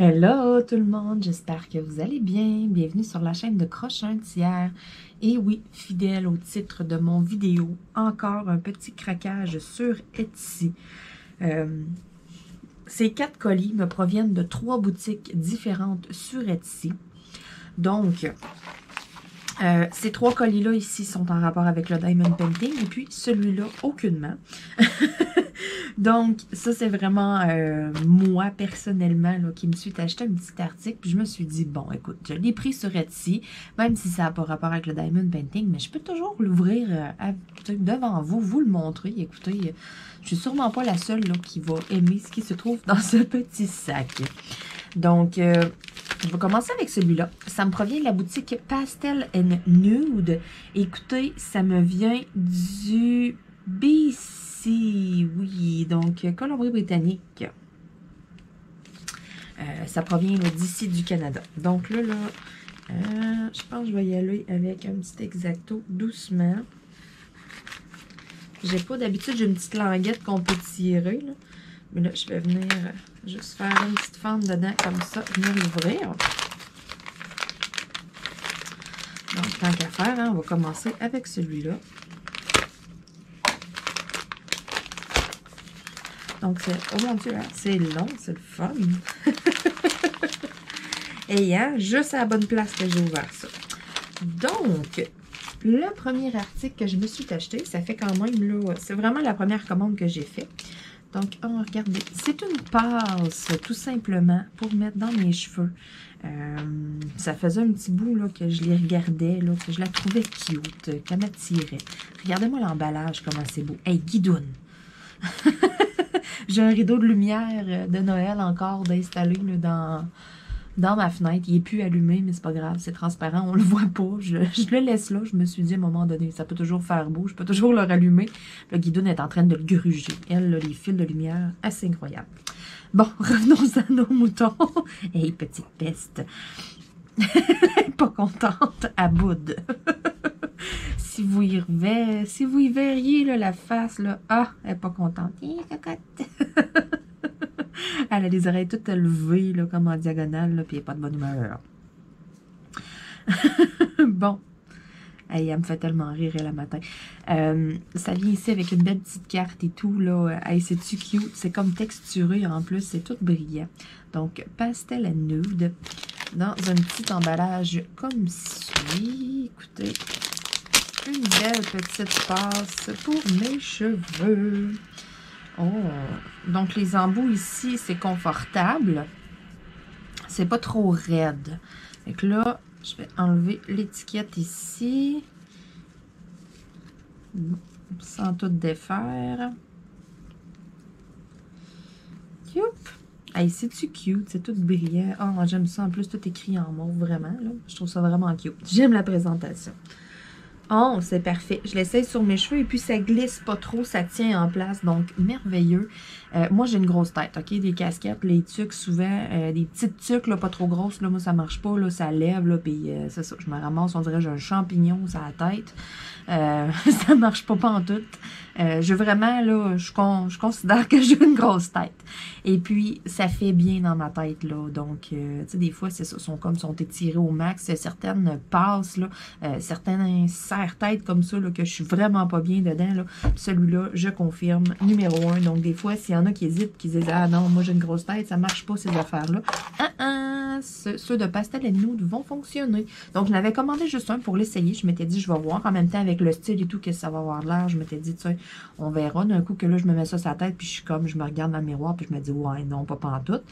Hello tout le monde, j'espère que vous allez bien. Bienvenue sur la chaîne de Croche un tiers. Et oui, fidèle au titre de mon vidéo, encore un petit craquage sur Etsy. Ces 4 colis me proviennent de 3 boutiques différentes sur Etsy. Donc, ces 3 colis-là ici sont en rapport avec le Diamond Painting et puis celui-là, aucunement. Donc, ça, c'est vraiment moi, personnellement, là, qui me suis acheté un petit article. Puis je me suis dit, bon, écoute, je l'ai pris sur Etsy, même si ça n'a pas rapport avec le Diamond Painting, mais je peux toujours l'ouvrir devant vous, vous le montrer. Écoutez, je suis sûrement pas la seule là, qui va aimer ce qui se trouve dans ce petit sac. Donc, je vais commencer avec celui-là. Ça me provient de la boutique Pastel and Nude. Écoutez, ça me vient du BC. Oui, donc Colombie-Britannique. Ça provient d'ici du Canada. Donc là, je pense que je vais y aller avec un petit X-Acto doucement. J'ai pas d'habitude, j'ai une petite languette qu'on peut tirer. Là. Mais là, je vais venir juste faire une petite fente dedans comme ça, venir l'ouvrir. Donc, tant qu'à faire, hein, on va commencer avec celui-là. Donc, oh mon Dieu, hein, c'est long, c'est le fun. Et hein, juste à la bonne place que j'ai ouvert ça. Donc, le premier article que je me suis acheté, ça fait quand même, là, c'est vraiment la première commande que j'ai faite. Donc, oh, regardez, c'est une passe, tout simplement, pour mettre dans mes cheveux. Ça faisait un petit bout là, que je les regardais, là, que je la trouvais cute, qu'elle m'attirait. Regardez-moi l'emballage, comment c'est beau. Hey, guidoune! J'ai un rideau de lumière de Noël encore d'installer dans ma fenêtre. Il n'est plus allumé, mais c'est pas grave, c'est transparent, on le voit pas. Je le laisse là. Je me suis dit à un moment donné, ça peut toujours faire beau, je peux toujours le rallumer. Le guidoune est en train de le gruger. Elle, là, les fils de lumière, assez incroyable. Bon, revenons à nos moutons. Hey, petite peste. Pas contente, à bout. Si vous y verriez là, la face, là, ah, elle n'est pas contente. Cocotte. Elle a les oreilles toutes levées, là, comme en diagonale, là, puis elle n'est pas de bonne humeur. Bon. Hey, elle me fait tellement rire, elle, le matin. Ça vient ici avec une belle petite carte et tout, là. Hey, c'est-tu cute? C'est comme texturé, en plus. C'est tout brillant. Donc, Pastel and Nude. Dans un petit emballage comme ci. Écoutez. Une belle petite passe pour mes cheveux. Oh! Donc, les embouts ici, c'est confortable. C'est pas trop raide. Donc là, je vais enlever l'étiquette ici. Sans tout défaire. Youp! Hey, c'est-tu cute? C'est tout brillant. Oh, moi, j'aime ça. En plus, tout écrit en mauve, vraiment. Là. Je trouve ça vraiment cute. J'aime la présentation. Oh, c'est parfait. Je l'essaye sur mes cheveux et puis ça glisse pas trop, ça tient en place, donc merveilleux. Moi, j'ai une grosse tête, ok? Des casquettes, les tuques, souvent, des petites tuques, là, pas trop grosses, là, moi, ça marche pas, là, ça lève, là, puis c'est ça, je me ramasse, on dirait j'ai un champignon sur la tête. Ça marche pas pantoute. Je vraiment, là, je considère que j'ai une grosse tête. Et puis, ça fait bien dans ma tête, là. Donc, tu sais, des fois, c'est ça, sont étirés au max. Certaines passent, là. Certains serre-têtes comme ça, là, que je suis vraiment pas bien dedans, là. Celui-là, je confirme, numéro 1. Donc, des fois, s'il y en a qui hésitent, qui disent, ah non, moi, j'ai une grosse tête, ça marche pas, ces affaires-là. Ceux de Pastel and Nude vont fonctionner. Donc, je l'avais commandé juste un pour l'essayer. Je m'étais dit, je vais voir. En même temps, avec le style et tout, que ça va avoir l'air, je m'étais dit, tu sais, on verra. D'un coup que là, je me mets ça sur la tête, puis je me regarde dans le miroir, puis je me dis, ouais, non, pas pantoute.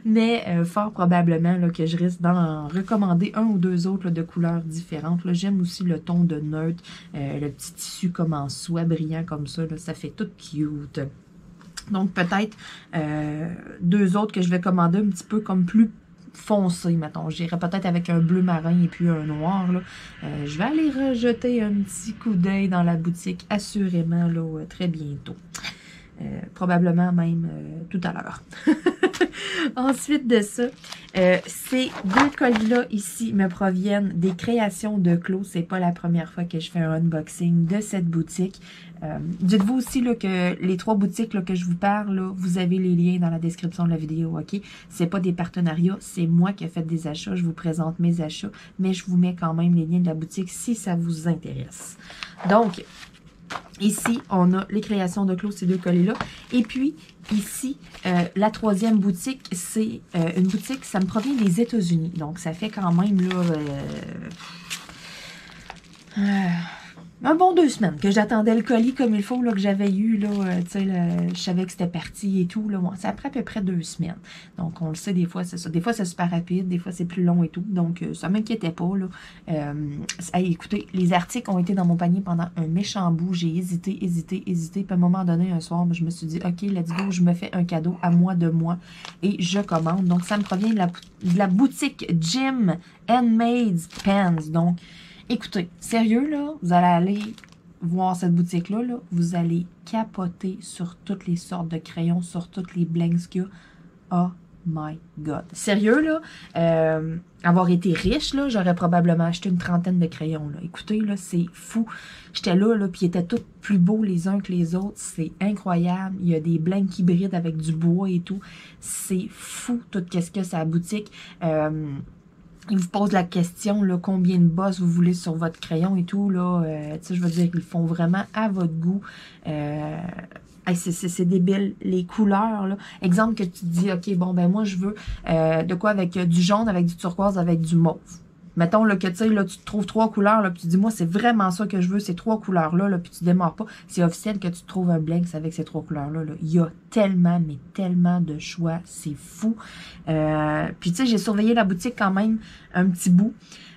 Mais fort probablement là, que je risque d'en recommander un ou deux autres là, de couleurs différentes. J'aime aussi le ton de neutre, le petit tissu comme en soie brillant comme ça. Là, ça fait tout cute. Donc, peut-être 2 autres que je vais commander un petit peu comme plus foncé, mettons. J'irai peut-être avec un bleu marin et puis un noir. Là. Je vais aller rejeter un petit coup d'œil dans la boutique, assurément, là, très bientôt. Probablement même tout à l'heure. Ensuite de ça, ces deux colis-là ici me proviennent des créations de Clos. C'est pas la première fois que je fais un unboxing de cette boutique. Dites-vous aussi là, que les 3 boutiques là, que je vous parle, là, vous avez les liens dans la description de la vidéo, ok? C'est pas des partenariats, c'est moi qui ai fait des achats. Je vous présente mes achats, mais je vous mets quand même les liens de la boutique si ça vous intéresse. Donc, ici, on a les créations de Clos, ces deux colis-là. Et puis, ici, la 3e boutique, c'est une boutique, ça me provient des États-Unis. Donc, ça fait quand même, là, un bon 2 semaines que j'attendais le colis comme il faut, là, que j'avais eu, là, tu sais, je savais que c'était parti et tout, là, bon, ça prend à peu près 2 semaines. Donc, on le sait, des fois, c'est ça. Des fois, c'est super rapide, des fois, c'est plus long et tout. Donc, ça m'inquiétait pas, là. Écoutez, les articles ont été dans mon panier pendant un méchant bout. J'ai hésité. Puis à un moment donné, un soir, je me suis dit, OK, let's go, je me fais un cadeau à moi de moi et je commande. Donc, ça me provient de la boutique Jim Handmade Pens. Donc, écoutez, sérieux, là, vous allez aller voir cette boutique-là, là, vous allez capoter sur toutes les sortes de crayons, sur toutes les blanks qu'il y a. Oh my God. Sérieux, là, avoir été riche, là, j'aurais probablement acheté une 30aine de crayons, là. Écoutez, là, c'est fou. J'étais là, puis ils étaient tous plus beaux les uns que les autres. C'est incroyable. Il y a des blanks hybrides avec du bois et tout. C'est fou, tout ce qu'il y a sur la boutique. Il vous pose la question, là, combien de bosses vous voulez sur votre crayon et tout, là. Tu sais, je veux dire, ils font vraiment à votre goût. C'est débile. Les couleurs, là. Exemple que tu te dis, OK, bon, ben moi, je veux de quoi avec du jaune, avec du turquoise, avec du mauve. Mettons là, que tu sais, là, tu trouves 3 couleurs, là, puis tu dis, moi, c'est vraiment ça que je veux, ces 3 couleurs-là, là, puis tu démarres pas. C'est officiel que tu trouves un blank avec ces 3 couleurs-là. Là. Il y a tellement, mais tellement de choix. C'est fou. Puis tu sais, j'ai surveillé la boutique quand même un petit bout.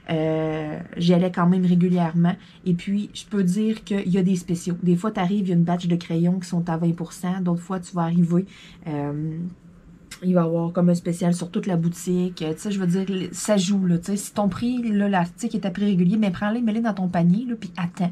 J'y allais quand même régulièrement. Et puis, je peux dire qu'il y a des spéciaux. Des fois, tu arrives, il y a une batch de crayons qui sont à 20%. D'autres fois, tu vas arriver... il va y avoir comme un spécial sur toute la boutique. Tu sais, je veux dire, ça joue, là. Tu sais, si ton prix, là, l'article est à prix régulier, mais prends-les, mets-les dans ton panier, là, puis attends.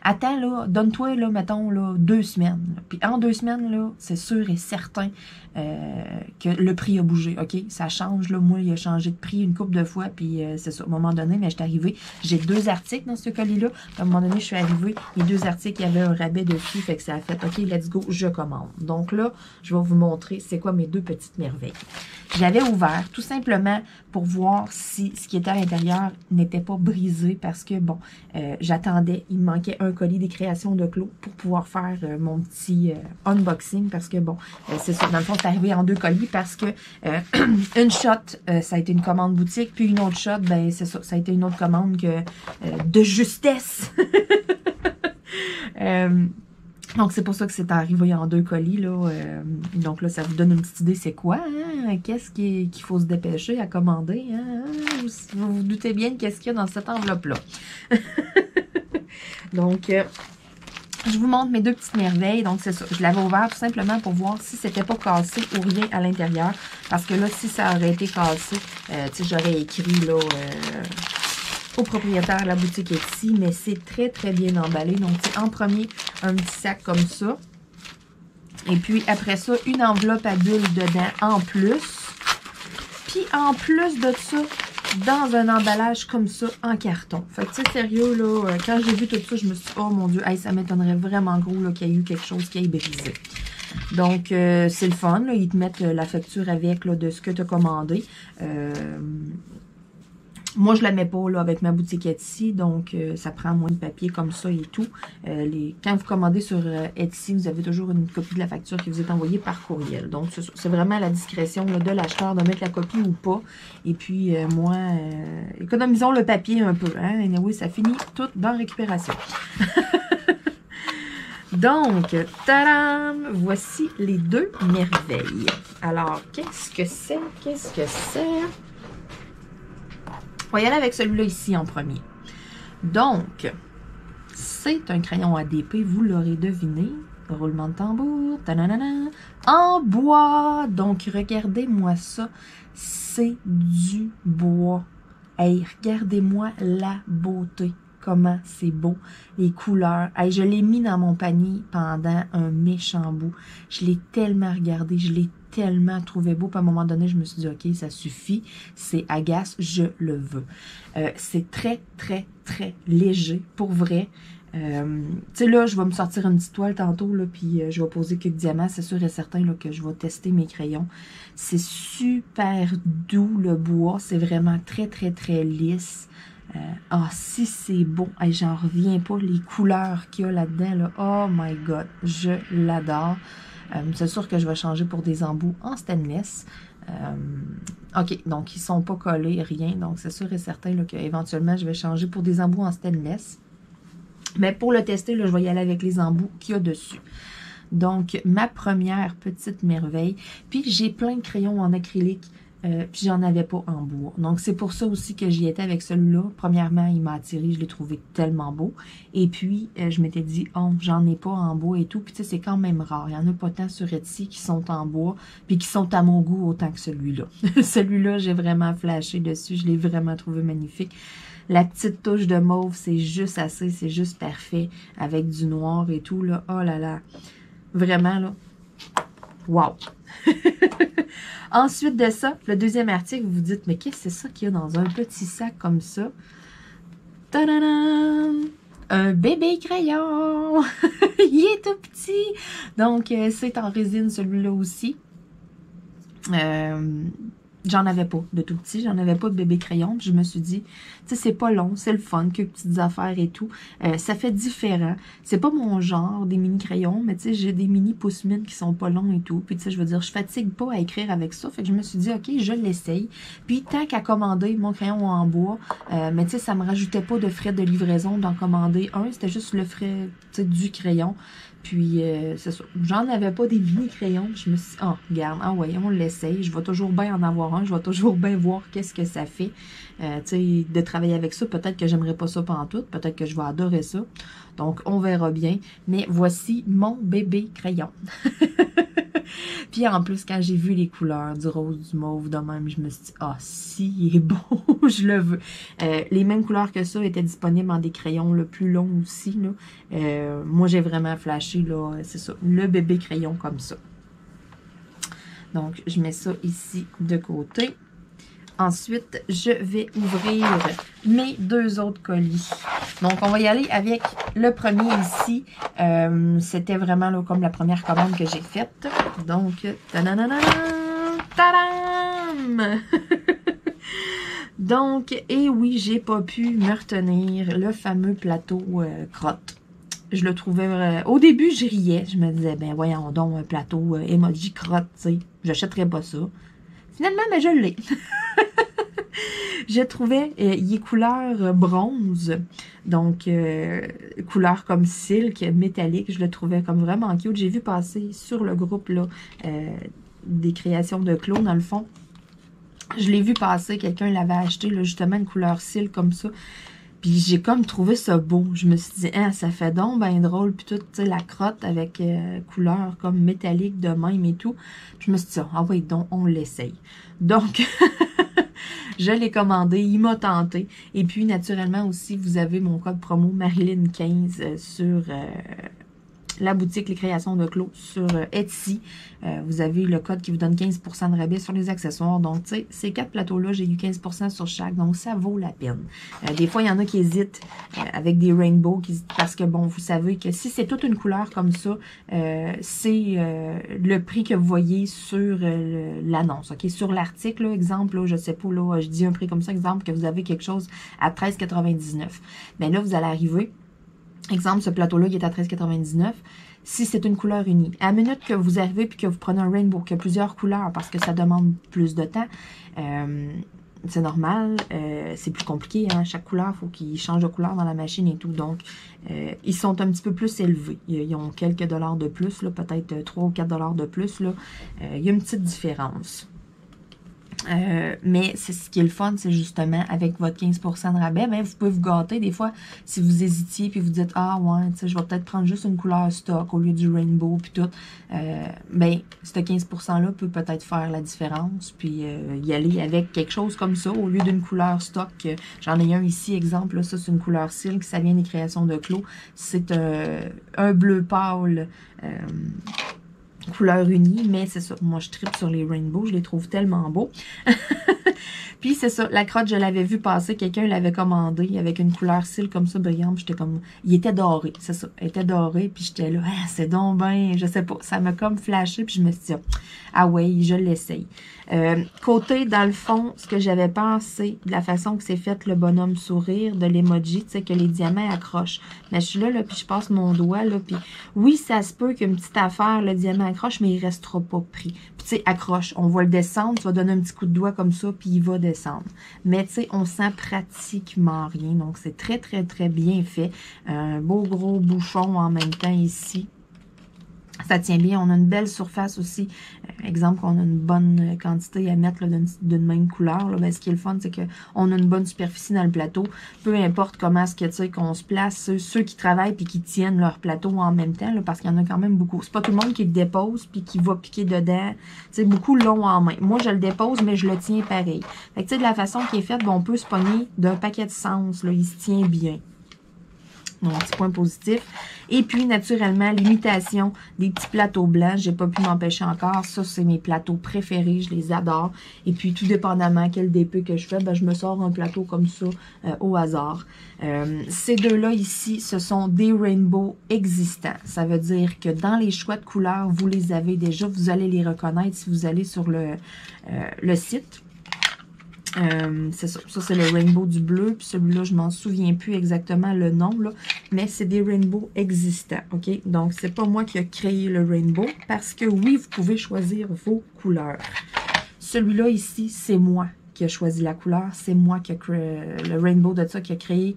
Attends, là, donne-toi, là, mettons, là, 2 semaines. Là. Puis en 2 semaines, là, c'est sûr et certain que le prix a bougé, OK? Ça change, là. Moi, il a changé de prix une couple de fois, puis c'est ça. À un moment donné, mais j'étais arrivée, j'ai 2 articles dans ce colis-là. À un moment donné, je suis arrivée, les 2 articles, il y avait un rabais dessus, fait que ça a fait, OK, let's go, je commande. Donc là, je vais vous montrer c'est quoi mes 2 petites merveilles. J'avais ouvert tout simplement pour voir si ce qui était à l'intérieur n'était pas brisé parce que, bon, j'attendais, il me manquait un colis des créations de Clos pour pouvoir faire mon petit unboxing parce que, bon, c'est ça, dans le fond, c'est arrivé en 2 colis parce que une shot, ça a été une commande boutique, puis une autre shot, ben c'est ça, ça a été une autre commande que de justesse. Donc, c'est pour ça que c'est arrivé en 2 colis, là. Donc là, ça vous donne une petite idée, c'est quoi, hein? Qu'est-ce qu'il faut se dépêcher à commander, hein? Vous vous doutez bien de qu'est-ce qu'il y a dans cette enveloppe-là. Donc, je vous montre mes 2 petites merveilles. Donc, c'est ça. Je l'avais ouvert tout simplement pour voir si c'était pas cassé ou rien à l'intérieur. Parce que là, si ça aurait été cassé, tu sais, j'aurais écrit, là... au propriétaire, la boutique est ici, mais c'est très, très bien emballé. Donc, en premier, un petit sac comme ça. Et puis, après ça, une enveloppe à bulles dedans en plus. Puis, en plus de ça, dans un emballage comme ça, en carton. Fait que, tu sais, sérieux, là, quand j'ai vu tout ça, je me suis dit, oh mon Dieu, hey, ça m'étonnerait vraiment gros qu'il y ait eu quelque chose qui ait brisé. Donc, c'est le fun, là, ils te mettent la facture avec là, de ce que tu as commandé. Moi, je la mets pas là, avec ma boutique Etsy, donc ça prend moins de papier comme ça et tout. Quand vous commandez sur Etsy, vous avez toujours une copie de la facture qui vous est envoyée par courriel. Donc, c'est vraiment à la discrétion là, de l'acheteur de mettre la copie ou pas. Et puis, moi, économisons le papier un peu. Hein? Et oui, ça finit tout dans récupération. Donc, tadam! Voici les 2 merveilles. Alors, qu'est-ce que c'est? Qu'est-ce que c'est? On va y aller avec celui-là ici en premier. Donc, c'est un crayon ADP, vous l'aurez deviné. Roulement de tambour, tananana, en bois. Donc, regardez-moi ça. C'est du bois. Hey, regardez-moi la beauté. Comment c'est beau. Les couleurs. Hey, je l'ai mis dans mon panier pendant un méchant bout. Je l'ai tellement regardé. Je l'ai tellement trouvé beau. Puis à un moment donné, je me suis dit, OK, ça suffit. C'est agace, je le veux. C'est très, très, très léger, pour vrai. Tu sais, là, je vais me sortir une petite toile tantôt, là, puis je vais poser quelques diamants. C'est sûr et certain là, que je vais tester mes crayons. C'est super doux, le bois. C'est vraiment très, très, très lisse. Si c'est beau. Hey, j'en reviens pas. Les couleurs qu'il y a là-dedans, là. Oh my God, je l'adore. C'est sûr que je vais changer pour des embouts en stainless. OK, donc ils sont pas collés, rien. Donc, c'est sûr et certain qu'éventuellement, je vais changer pour des embouts en stainless. Mais pour le tester, là, je vais y aller avec les embouts qu'il y a dessus. Donc, ma première petite merveille. Puis, j'ai plein de crayons en acrylique. Puis, j'en avais pas en bois. Donc, c'est pour ça aussi que j'y étais avec celui-là. Premièrement, il m'a attiré. Je l'ai trouvé tellement beau. Et puis, je m'étais dit, oh, j'en ai pas en bois et tout. Puis, tu sais, c'est quand même rare. Il y en a pas tant sur Etsy qui sont en bois. Puis, qui sont à mon goût autant que celui-là. Celui-là, j'ai vraiment flashé dessus. Je l'ai vraiment trouvé magnifique. La petite touche de mauve, c'est juste assez, c'est juste parfait. Avec du noir et tout, là. Oh là là. Vraiment, là. Wow! Ensuite de ça, le deuxième article, vous vous dites, mais qu'est-ce que c'est ça qu'il y a dans un petit sac comme ça? Tadadam! Un bébé crayon! Il est tout petit! Donc, c'est en résine, celui-là aussi. J'en avais pas de tout petit, j'en avais pas de bébé crayon. Puis je me suis dit, tu sais, c'est pas long, c'est le fun, que petites affaires et tout. Ça fait différent. C'est pas mon genre, des mini crayons, mais tu sais, j'ai des mini pousse-mines qui sont pas longs et tout. Puis tu sais, je veux dire, je fatigue pas à écrire avec ça. Fait que je me suis dit, OK, je l'essaye. Puis tant qu'à commander mon crayon en bois, mais tu sais, ça me rajoutait pas de frais de livraison d'en commander un. C'était juste le frais, tu sais, du crayon. Puis, c'est ça. J'en avais pas des mini crayons. Je me suis dit, oh, regarde, ah ouais, on l'essaye. Je vais toujours bien en avoir un. Je vais toujours bien voir qu'est-ce que ça fait. Tu sais, de travailler avec ça. Peut-être que j'aimerais pas ça pantoute. Peut-être que je vais adorer ça. Donc, on verra bien. Mais voici mon bébé crayon. Puis en plus, quand j'ai vu les couleurs du rose, du mauve, de même, je me suis dit, ah, si, il est beau, je le veux. Les mêmes couleurs que ça étaient disponibles en des crayons le plus longs aussi. Là. Moi, j'ai vraiment flashé, là, c'est ça, le bébé crayon comme ça. Donc, je mets ça ici de côté. Ensuite, je vais ouvrir mes deux autres colis. Donc, on va y aller avec le premier ici. C'était vraiment là, comme la première commande que j'ai faite. Donc, tadam! Donc, et oui, j'ai pas pu me retenir le fameux plateau crotte. Je le trouvais... au début, je riais. Je me disais, ben voyons donc, un plateau emoji crotte, tu sais. J'achèterais pas ça. Finalement, ben, je l'ai. Je trouvais, il est couleur bronze, donc couleur comme silk, métallique. Je le trouvais comme vraiment cute. J'ai vu passer sur le groupe là, des créations de Claude, dans le fond. Je l'ai vu passer, quelqu'un l'avait acheté, là, justement, une couleur silk comme ça. Puis j'ai comme trouvé ça beau. Je me suis dit, hein, ça fait donc bien drôle. Puis tout, tu sais, la crotte avec couleur comme métallique de même et tout. Puis je me suis dit, ah oui, donc on l'essaye. Donc, je l'ai commandé, il m'a tenté. Et puis, naturellement aussi, vous avez mon code promo Marilyn15 sur la boutique Les Créations de Claude sur Etsy. Vous avez le code qui vous donne 15% de rabais sur les accessoires. Donc, tu sais, ces 4 plateaux-là, j'ai eu 15% sur chaque. Donc, ça vaut la peine. Des fois, il y en a qui hésitent avec des rainbows parce que, bon, vous savez que si c'est toute une couleur comme ça, c'est le prix que vous voyez sur l'annonce. OK? Sur l'article, exemple, là, je sais pas, là, je dis un prix comme ça, exemple, que vous avez quelque chose à 13,99. Bien là, vous allez arriver. Exemple, ce plateau-là, il est à 13,99. Si c'est une couleur unie. À la minute que vous arrivez puis que vous prenez un rainbow, qui a plusieurs couleurs parce que ça demande plus de temps, c'est normal. C'est plus compliqué. Hein? Chaque couleur, il faut qu'il change de couleur dans la machine et tout. Donc, ils sont un petit peu plus élevés. Ils ont quelques dollars de plus, peut-être 3 ou 4 dollars de plus. Là. Il y a une petite différence. Mais c'est ce qui est le fun, c'est justement avec votre 15% de rabais, ben, vous pouvez vous gâter des fois si vous hésitiez puis vous dites ah ouais, tu sais, je vais peut-être prendre juste une couleur stock au lieu du rainbow puis tout. Ben, ce 15% là peut peut-être faire la différence puis y aller avec quelque chose comme ça au lieu d'une couleur stock. J'en ai un ici, exemple, là, ça c'est une couleur silk, ça vient des créations de Claude. C'est un bleu pâle. couleur unie, mais c'est ça. Moi, je tripe sur les rainbows. Je les trouve tellement beaux. Puis, c'est ça. La crotte, je l'avais vu passer. Quelqu'un l'avait commandé avec une couleur cils comme ça, brillante. J'étais comme... Il était doré, c'est ça. Il était doré. Puis, j'étais là, ah, c'est donc ben... Je sais pas. Ça m'a comme flashé. Puis, je me suis dit, ah ouais, je l'essaye. Côté, dans le fond, ce que j'avais pensé de la façon que c'est fait le bonhomme sourire, de l'emoji, tu sais, que les diamants accrochent. Mais je suis là, puis je passe mon doigt, là, puis oui, ça se peut qu'une petite affaire, le diamant accroche, mais il restera pas pris. Puis tu sais, accroche, on va le descendre, tu vas donner un petit coup de doigt comme ça, puis il va descendre. Mais tu sais, on sent pratiquement rien, donc c'est très, très, très bien fait. Un beau gros bouchon en même temps ici. Ça tient bien. On a une belle surface aussi. Exemple, qu'on a une bonne quantité à mettre d'une même couleur. Là. Ben, ce qui est le fun, c'est qu'on a une bonne superficie dans le plateau. Peu importe comment est-ce que, tu sais, qu'on se place, ceux qui travaillent puis qui tiennent leur plateau en même temps, là, parce qu'il y en a quand même beaucoup. C'est pas tout le monde qui le dépose puis qui va piquer dedans. Tu sais, beaucoup l'ont en main. Moi, je le dépose, mais je le tiens pareil. Fait que, tu sais, de la façon qui est faite, ben, on peut se pogner d'un paquet de sens. Là, il se tient bien. Donc, petit point positif. Et puis, naturellement, l'imitation des petits plateaux blancs. J'ai pas pu m'empêcher encore. Ça, c'est mes plateaux préférés. Je les adore. Et puis, tout dépendamment quel DP que je fais, ben, je me sors un plateau comme ça au hasard. Ces deux-là ici, ce sont des rainbows existants. Ça veut dire que dans les choix de couleurs, vous les avez déjà. Vous allez les reconnaître si vous allez sur le site. C'est ça. Ça, c'est le rainbow du bleu. Puis celui-là, je m'en souviens plus exactement le nom, là. Mais c'est des rainbows existants, OK? Donc, c'est pas moi qui ai créé le rainbow. Parce que oui, vous pouvez choisir vos couleurs. Celui-là, ici, c'est moi qui ai choisi la couleur. C'est moi qui ai créé le rainbow de ça qui a créé.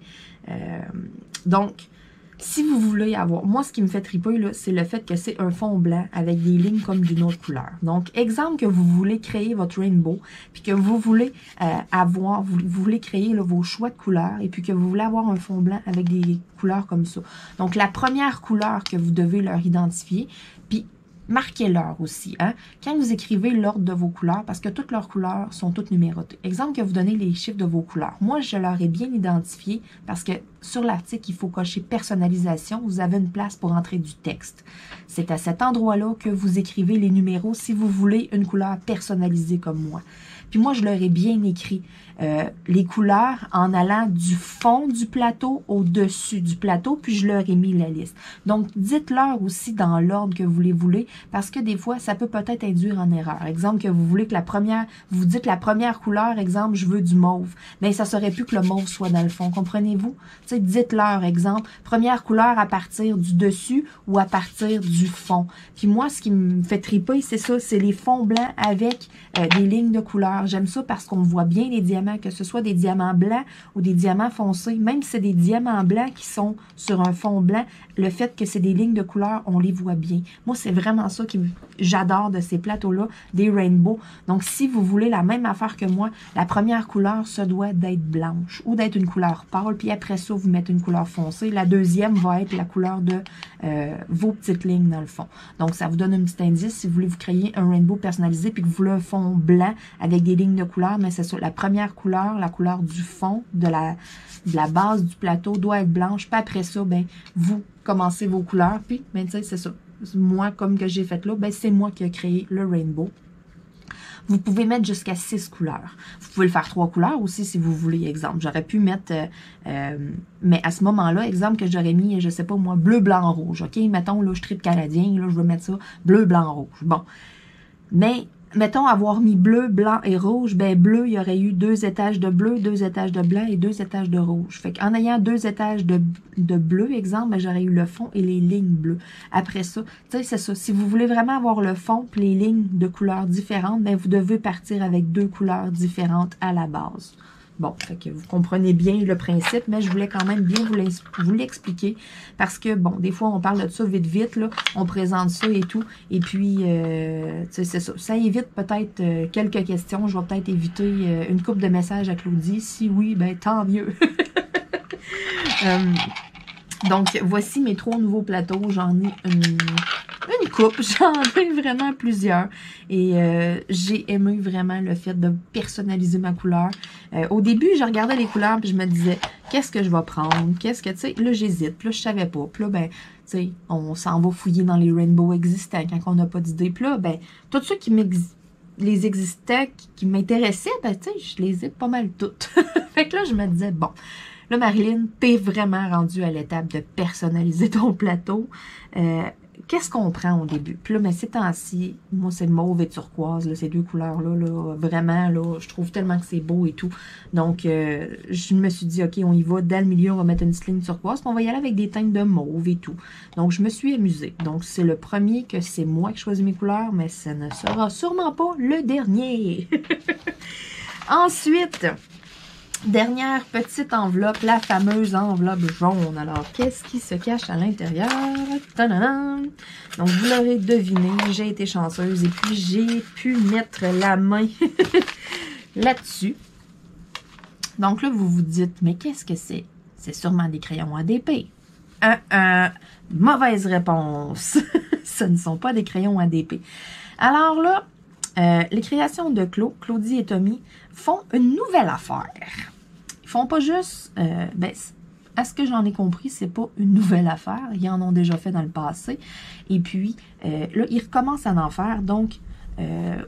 Donc, si vous voulez avoir... Moi, ce qui me fait triper, là, c'est le fait que c'est un fond blanc avec des lignes comme d'une autre couleur. Donc, exemple que vous voulez créer votre rainbow, puis que vous voulez vous voulez créer là, vos choix de couleurs, et puis que vous voulez avoir un fond blanc avec des couleurs comme ça. Donc, la première couleur que vous devez leur identifier, puis marquez-leur aussi, hein? Quand vous écrivez l'ordre de vos couleurs, parce que toutes leurs couleurs sont toutes numérotées. Exemple que vous donnez les chiffres de vos couleurs. Moi, je leur ai bien identifié parce que sur l'article, il faut cocher personnalisation. Vous avez une place pour entrer du texte. C'est à cet endroit-là que vous écrivez les numéros si vous voulez une couleur personnalisée comme moi. Puis moi, je leur ai bien écrit les couleurs en allant du fond du plateau au dessus du plateau, puis je leur ai mis la liste. Donc, dites-leur aussi dans l'ordre que vous les voulez, parce que des fois, ça peut peut-être induire en erreur. Exemple, que vous voulez que vous dites la première couleur, exemple, je veux du mauve. Mais ça serait plus que le mauve soit dans le fond, comprenez-vous? Tu sais, dites-leur, exemple, première couleur à partir du dessus ou à partir du fond. Puis moi, ce qui me fait triper, c'est ça, c'est les fonds blancs avec des lignes de couleur. J'aime ça parce qu'on voit bien les diamants, que ce soit des diamants blancs ou des diamants foncés. Même si c'est des diamants blancs qui sont sur un fond blanc, le fait que c'est des lignes de couleur, on les voit bien. Moi, c'est vraiment ça que j'adore de ces plateaux-là, des rainbows. Donc, si vous voulez la même affaire que moi, la première couleur, ça doit d'être blanche ou d'être une couleur pâle. Puis après ça, vous mettez une couleur foncée. La deuxième va être la couleur de vos petites lignes dans le fond. Donc, ça vous donne un petit indice si vous voulez vous créer un rainbow personnalisé puis que vous voulez un fond blanc avec des lignes de couleur. Mais c'est ça, la première couleur, la couleur du fond, de la base du plateau doit être blanche. Puis après ça, ben vous commencez vos couleurs. Puis, ben, tu sais, c'est ça. Moi, comme que j'ai fait là, ben c'est moi qui ai créé le rainbow. Vous pouvez mettre jusqu'à 6 couleurs. Vous pouvez le faire 3 couleurs aussi si vous voulez, exemple. J'aurais pu mettre, mais à ce moment-là, exemple que j'aurais mis, je sais pas moi, bleu, blanc, rouge. OK? Mettons, là, je tripe canadien, là, je veux mettre ça, bleu, blanc, rouge. Bon. Mais, mettons, avoir mis bleu, blanc et rouge, ben bleu, il y aurait eu 2 étages de bleu, 2 étages de blanc et 2 étages de rouge. Fait qu'en ayant 2 étages de bleu, exemple, ben j'aurais eu le fond et les lignes bleues. Après ça, tu sais, c'est ça. Si vous voulez vraiment avoir le fond et les lignes de couleurs différentes, ben vous devez partir avec 2 couleurs différentes à la base. Bon, fait que vous comprenez bien le principe, mais je voulais quand même bien vous l'expliquer parce que, bon, des fois, on parle de ça vite, là, on présente ça et tout, et puis, tu sais, c'est ça. Ça évite peut-être quelques questions. Je vais peut-être éviter une couple de messages à Claudie. Si oui, ben tant mieux. Donc, voici mes 3 nouveaux plateaux. J'en ai une coupe, j'en ai vraiment plusieurs. Et j'ai aimé vraiment le fait de personnaliser ma couleur. Au début, je regardais les couleurs puis je me disais, qu'est-ce que je vais prendre? Qu'est-ce que, tu sais, là, j'hésite. Puis là, je savais pas. Puis là, ben, tu sais, on s'en va fouiller dans les rainbows existants quand on n'a pas d'idée. Puis là, ben, tout ceux qui les existants qui m'intéressaient, ben, tu sais, je les ai pas mal toutes. Fait que là, je me disais, bon, là, Marilyn, t'es vraiment rendue à l'étape de personnaliser ton plateau. Qu'est-ce qu'on prend au début? Puis là, mais ces temps-ci, moi, c'est mauve et turquoise, là, ces deux couleurs-là, là, vraiment, là, je trouve tellement que c'est beau et tout. Donc, je me suis dit, OK, on y va. Dans le milieu, on va mettre une petite ligne turquoise, puis on va y aller avec des teintes de mauve et tout. Donc, je me suis amusée. Donc, c'est le premier que c'est moi qui choisis mes couleurs, mais ça ne sera sûrement pas le dernier. Ensuite... dernière petite enveloppe, la fameuse enveloppe jaune. Alors, qu'est-ce qui se cache à l'intérieur? Tadam! Donc, vous l'aurez deviné, j'ai été chanceuse et puis j'ai pu mettre la main là-dessus. Donc là, vous vous dites, mais qu'est-ce que c'est? C'est sûrement des crayons ADP. Mauvaise réponse. Ce ne sont pas des crayons ADP. Alors là, les créations de Claudie et Tommy, font une nouvelle affaire. Ils font pas juste... ben, à ce que j'en ai compris, c'est pas une nouvelle affaire. Ils en ont déjà fait dans le passé. Et puis, là, ils recommencent à en faire. Donc,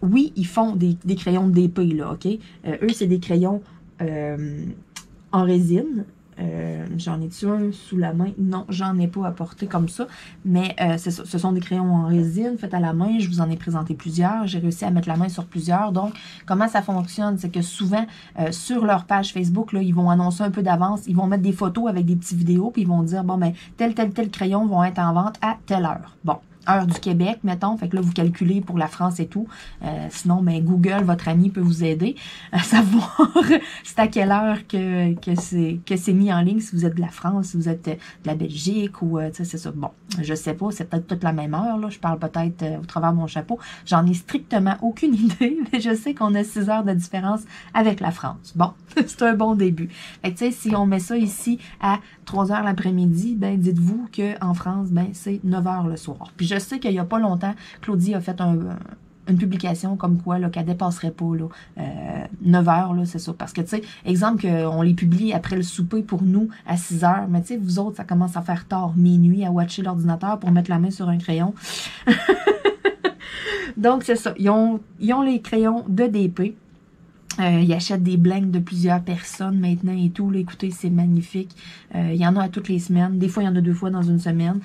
oui, ils font des crayons d'épée, là, OK? Eux, c'est des crayons en résine. J'en ai-tu un sous la main? Non, j'en ai pas apporté comme ça. Mais ce sont des crayons en résine faits à la main. Je vous en ai présenté plusieurs. J'ai réussi à mettre la main sur plusieurs. Donc, comment ça fonctionne? C'est que souvent, sur leur page Facebook, là, ils vont annoncer un peu d'avance. Ils vont mettre des photos avec des petites vidéos. Puis ils vont dire, bon, ben, tel crayon vont être en vente à telle heure. Bon. Heure du Québec, mettons. Fait que là, vous calculez pour la France et tout. Sinon, ben, Google, votre ami, peut vous aider à savoir c'est à quelle heure que c'est mis en ligne, si vous êtes de la France, si vous êtes de la Belgique ou, tu sais, c'est ça. Bon, je sais pas, c'est peut-être toute la même heure, là. Je parle peut-être au travers de mon chapeau. J'en ai strictement aucune idée, mais je sais qu'on a 6 heures de différence avec la France. Bon, c'est un bon début. Fait que, tu sais, si on met ça ici à 3 heures l'après-midi, ben, dites-vous qu'en France, ben, c'est 9 heures le soir. Puis je sais qu'il n'y a pas longtemps, Claudie a fait une publication comme quoi qu'elle dépasserait pas là, 9 heures, là, c'est ça. Parce que, tu sais, exemple qu'on les publie après le souper pour nous à 6 heures, mais tu sais, vous autres, ça commence à faire tard, minuit, à watcher l'ordinateur pour mettre la main sur un crayon. Donc, c'est ça. Ils ont les crayons de DP. Ils achètent des blanks de plusieurs personnes maintenant et tout. Là, écoutez, c'est magnifique. Il y en a à toutes les semaines. Des fois, il y en a 2 fois dans une semaine.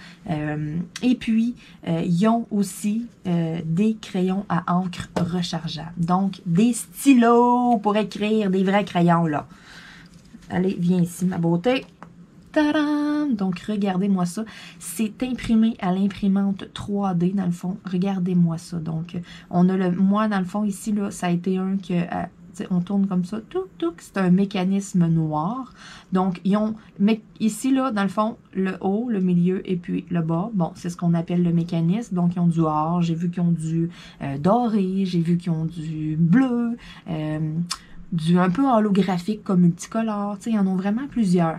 Et puis, ils ont aussi des crayons à encre rechargeables. Donc, des stylos pour écrire, des vrais crayons, là. Allez, viens ici, ma beauté. Tadam! Donc, regardez-moi ça. C'est imprimé à l'imprimante 3D, dans le fond. Regardez-moi ça. Donc, on a moi, dans le fond, ici, là, ça a été un que... on tourne comme ça, c'est un mécanisme noir. Donc, ils ont, ici, là, dans le fond, le haut, le milieu et puis le bas. Bon, c'est ce qu'on appelle le mécanisme. Donc, ils ont du or, j'ai vu qu'ils ont du doré, j'ai vu qu'ils ont du bleu, du un peu holographique comme multicolore. Tu sais, ils en ont vraiment plusieurs.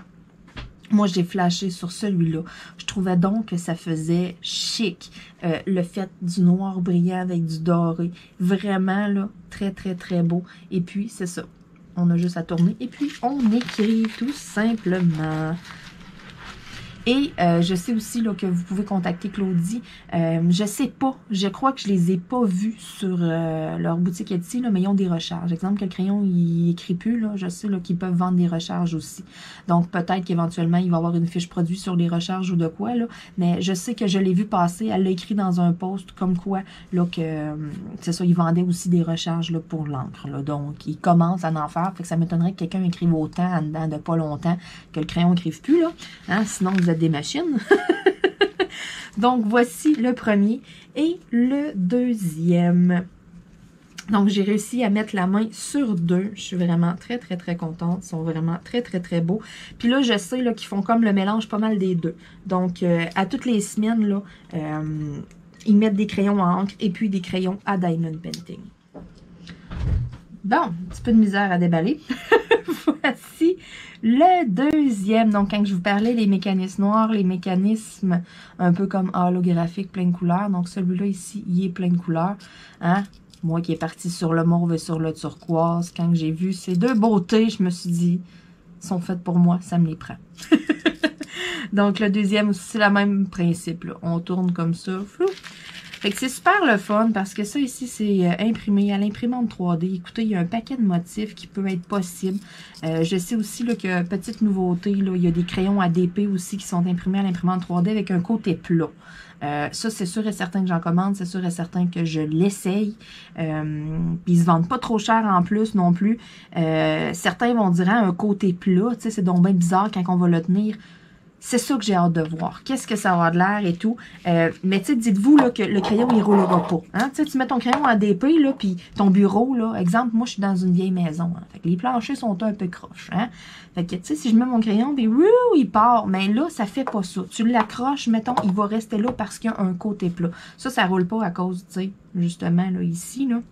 Moi, j'ai flashé sur celui-là. Je trouvais donc que ça faisait chic. Le fait du noir brillant avec du doré. Vraiment, là, très, très, très beau. Et puis, c'est ça. On a juste à tourner. Et puis, on écrit tout simplement. Et je sais aussi là, que vous pouvez contacter Claudie. Je sais pas, je crois que je les ai pas vus sur leur boutique Etsy, là, mais ils ont des recharges. Exemple, que le crayon, il écrit plus, là, je sais qu'ils peuvent vendre des recharges aussi. Donc, peut-être qu'éventuellement, il va y avoir une fiche produit sur les recharges ou de quoi, là. Mais je sais que je l'ai vu passer, elle l'a écrit dans un post comme quoi, là, que c'est ça, ils vendaient aussi des recharges là, pour l'encre. Donc, ils commencent à en faire. Fait que ça m'étonnerait que quelqu'un écrive autant en dedans de pas longtemps que le crayon n'écrive plus, là. Hein? Sinon, vous êtes des machines. Donc, voici le premier et le deuxième. Donc, j'ai réussi à mettre la main sur 2. Je suis vraiment très, très, très contente. Ils sont vraiment très, très, très beaux. Puis là, je sais qu'ils font comme le mélange pas mal des deux. Donc, à toutes les semaines, là, ils mettent des crayons à encre et puis des crayons à diamond painting. Bon, un petit peu de misère à déballer. Voici le deuxième. Donc, quand je vous parlais des mécanismes noirs, les mécanismes un peu comme holographiques, plein de couleurs. Donc, celui-là ici, il est plein de couleurs. Hein? Moi qui est parti sur le mauve et sur le turquoise, quand j'ai vu ces deux beautés, je me suis dit, sont faites pour moi, ça me les prend. Donc, le deuxième aussi, c'est le même principe. Là. On tourne comme ça. Flou. Fait que c'est super le fun parce que ça ici, c'est imprimé à l'imprimante 3D. Écoutez, il y a un paquet de motifs qui peut être possible. Je sais aussi là, que, petite nouveauté, là, il y a des crayons ADP aussi qui sont imprimés à l'imprimante 3D avec un côté plat. Ça, c'est sûr et certain que j'en commande. C'est sûr et certain que je l'essaye. Puis ils se vendent pas trop cher en plus non plus. Certains vont dire un côté plat. Tu sais, c'est donc bien bizarre quand on va le tenir. C'est ça que j'ai hâte de voir. Qu'est-ce que ça va de l'air et tout. Mais tu sais, dites-vous là, que le crayon, il roulera pas. Hein? Tu mets ton crayon en DP, là, puis ton bureau, là, exemple, moi, je suis dans une vieille maison. Hein? Fait que les planchers sont un peu croches. Hein? Fait que, tu sais, si je mets mon crayon, puis il part. Mais là, ça fait pas ça. Tu l'accroches, mettons, il va rester là parce qu'il y a un côté plat. Ça roule pas à cause, tu sais, justement, là, ici, là.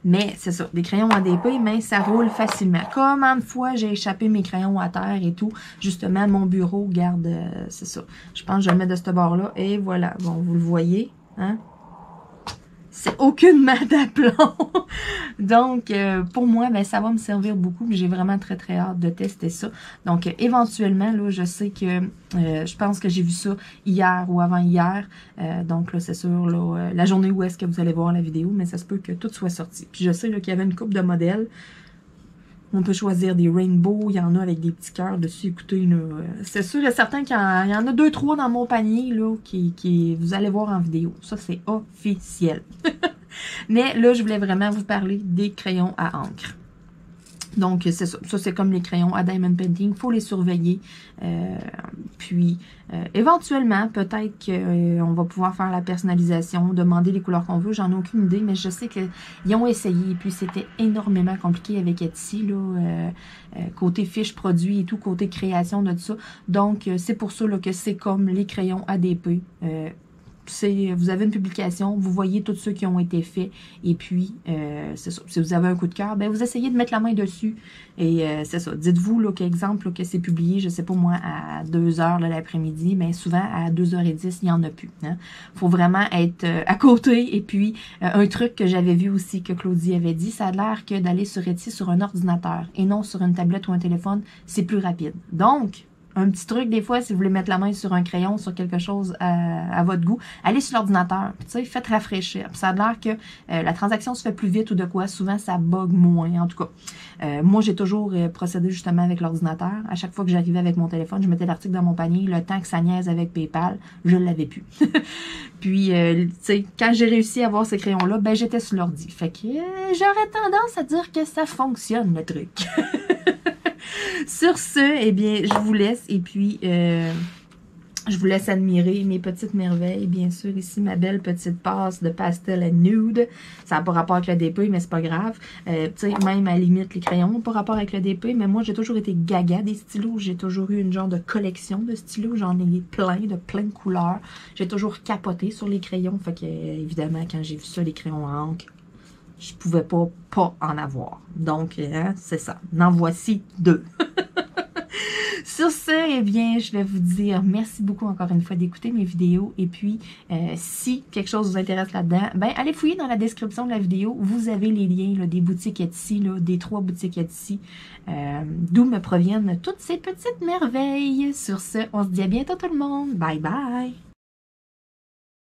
Mais c'est ça, des crayons en DP, mais ça roule facilement. Combien de fois j'ai échappé mes crayons à terre et tout. Justement, mon bureau, garde, c'est ça. Je pense que je le mets de ce bord-là. Et voilà, bon, vous le voyez, hein? C'est aucunement d'aplomb. Donc, pour moi, ben, ça va me servir beaucoup. J'ai vraiment très, très hâte de tester ça. Donc, éventuellement, là, je sais que, je pense que j'ai vu ça hier ou avant-hier. Donc, là, c'est sûr, là, la journée où est-ce que vous allez voir la vidéo, mais ça se peut que tout soit sorti. Puis, je sais qu'il y avait une couple de modèles. On peut choisir des rainbows, il y en a avec des petits cœurs dessus. Écoutez, c'est sûr et certain qu'il y en a 2-3 dans mon panier là, qui vous allez voir en vidéo. Ça, c'est officiel. Mais là, je voulais vraiment vous parler des crayons à encre. Donc, c'est ça. Ça, c'est comme les crayons à Diamond Painting. Il faut les surveiller. Puis, éventuellement, peut-être qu'on va pouvoir faire la personnalisation, demander les couleurs qu'on veut. J'en ai aucune idée, mais je sais qu'ils ont essayé. Et puis, c'était énormément compliqué avec Etsy, là, côté fiche produit et tout, côté création de tout ça. Donc, c'est pour ça là, que c'est comme les crayons ADP. Vous avez une publication, vous voyez tous ceux qui ont été faits, et puis, c'est ça. Si vous avez un coup de cœur, ben vous essayez de mettre la main dessus, et c'est ça. Dites-vous, là, qu'exemple, que c'est publié, je sais pas moi, à 2h l'après-midi, mais souvent, à 2h10, il n'y en a plus. Hein. Faut vraiment être à côté, et puis, un truc que j'avais vu aussi, que Claudie avait dit, ça a l'air que d'aller sur Etsy sur un ordinateur, et non sur une tablette ou un téléphone, c'est plus rapide. Donc, un petit truc, des fois, si vous voulez mettre la main sur un crayon, sur quelque chose à votre goût, allez sur l'ordinateur, tu sais, faites rafraîchir. Puis ça a l'air que la transaction se fait plus vite ou de quoi, souvent ça bug moins, en tout cas. Moi, j'ai toujours procédé justement avec l'ordinateur. À chaque fois que j'arrivais avec mon téléphone, je mettais l'article dans mon panier, le temps que ça niaise avec PayPal, je ne l'avais plus. Puis, tu sais, quand j'ai réussi à avoir ces crayons-là, ben j'étais sur l'ordi. Fait que j'aurais tendance à dire que ça fonctionne, le truc. Sur ce, eh bien, je vous laisse et puis je vous laisse admirer mes petites merveilles. Bien sûr, ici, ma belle petite passe de pastel et nude. Ça n'a pas rapport avec le DP, mais c'est pas grave. Tu sais, même à la limite, les crayons n'ont pas rapport avec le DP, mais moi, j'ai toujours été gaga des stylos. J'ai toujours eu une genre de collection de stylos. J'en ai plein de couleurs. J'ai toujours capoté sur les crayons. Fait que, évidemment, quand j'ai vu ça, les crayons à encre, je pouvais pas en avoir. Donc, hein, c'est ça. En voici 2. Sur ce, eh bien, je vais vous dire merci beaucoup encore une fois d'écouter mes vidéos. Et puis, si quelque chose vous intéresse là-dedans, ben allez fouiller dans la description de la vidéo. Vous avez les liens là, des boutiques Etsy, là, des 3 boutiques Etsy, d'où me proviennent toutes ces petites merveilles. Sur ce, on se dit à bientôt tout le monde. Bye bye!